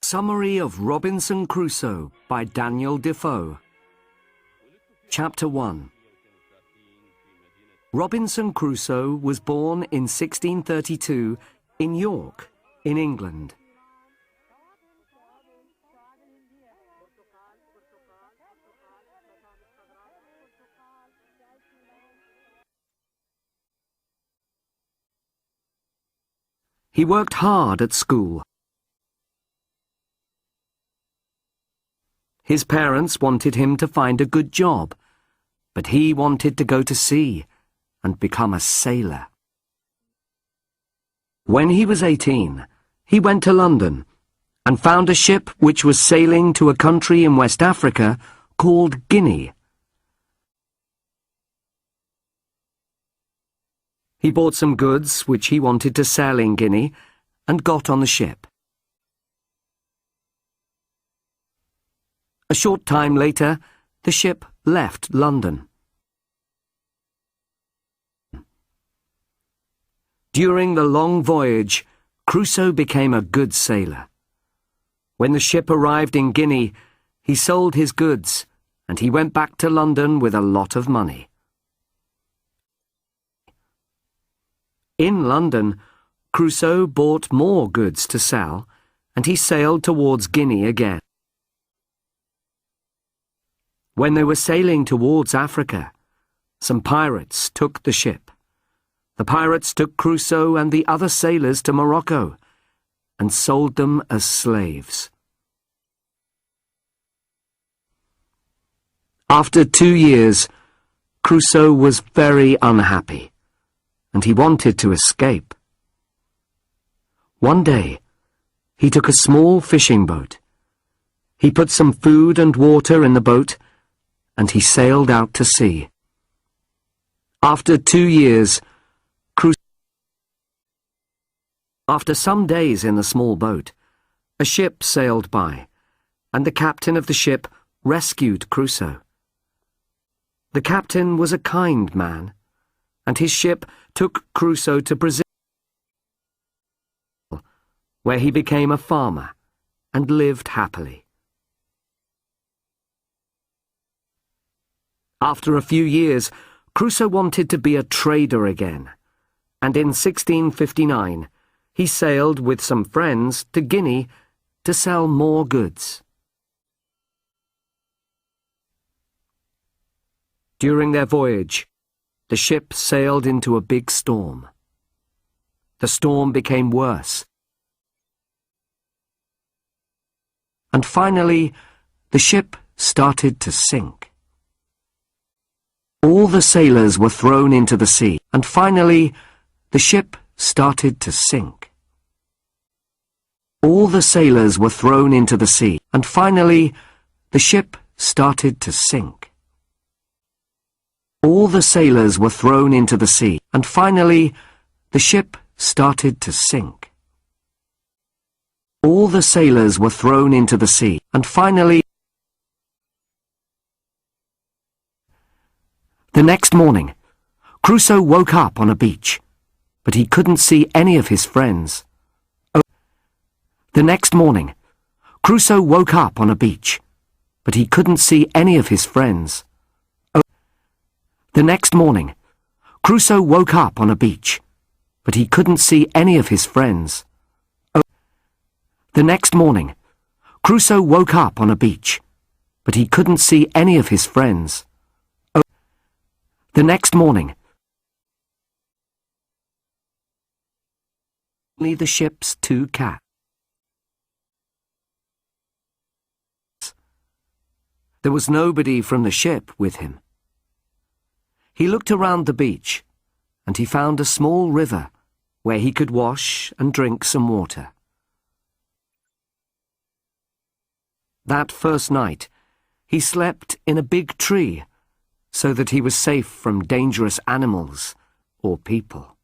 Summary of Robinson Crusoe by Daniel Defoe. Chapter 1. Robinson Crusoe was born in 1632 in York, in England. He worked hard at school. His parents wanted him to find a good job, but he wanted to go to sea and become a sailor. When he was 18, he went to London and found a ship which was sailing to a country in West Africa called Guinea. He bought some goods which he wanted to sell in Guinea and got on the ship. A short time later, the ship left London. During the long voyage, Crusoe became a good sailor. When the ship arrived in Guinea, he sold his goods, and he went back to London with a lot of money. In London, Crusoe bought more goods to sell, and he sailed towards Guinea again. When they were sailing towards Africa, some pirates took the ship. The pirates took Crusoe and the other sailors to Morocco and sold them as slaves. After 2 years, Crusoe was very unhappy, and he wanted to escape. One day, he took a small fishing boat. He put some food and water in the boat, and he sailed out to sea. After 2 years, After some days in the small boat, a ship sailed by, and the captain of the ship rescued Crusoe. The captain was a kind man, and his ship took Crusoe to Brazil, where he became a farmer and lived happily. After a few years, Crusoe wanted to be a trader again, and in 1659 he sailed with some friends to Guinea to sell more goods. During their voyage, the ship sailed into a big storm. The storm became worse, and finally the ship started to sink. All the sailors were thrown into the sea, and finally the ship started to sink. All the sailors were thrown into the sea, and finally the ship started to sink. All the sailors were thrown into the sea, and finally the ship started to sink. All the sailors were thrown into the sea, and finally The next morning, Crusoe woke up on a beach, but he couldn't see any of his friends. The next morning, Crusoe woke up on a beach, but he couldn't see any of his friends. The next morning, Crusoe woke up on a beach, but he couldn't see any of his friends. The next morning, Crusoe woke up on a beach, but he couldn't see any of his friends. The next morning, only the ship's 2 cats. There was nobody from the ship with him. He looked around the beach, and he found a small river where he could wash and drink some water. That first night, he slept in a big tree, so that he was safe from dangerous animals or people.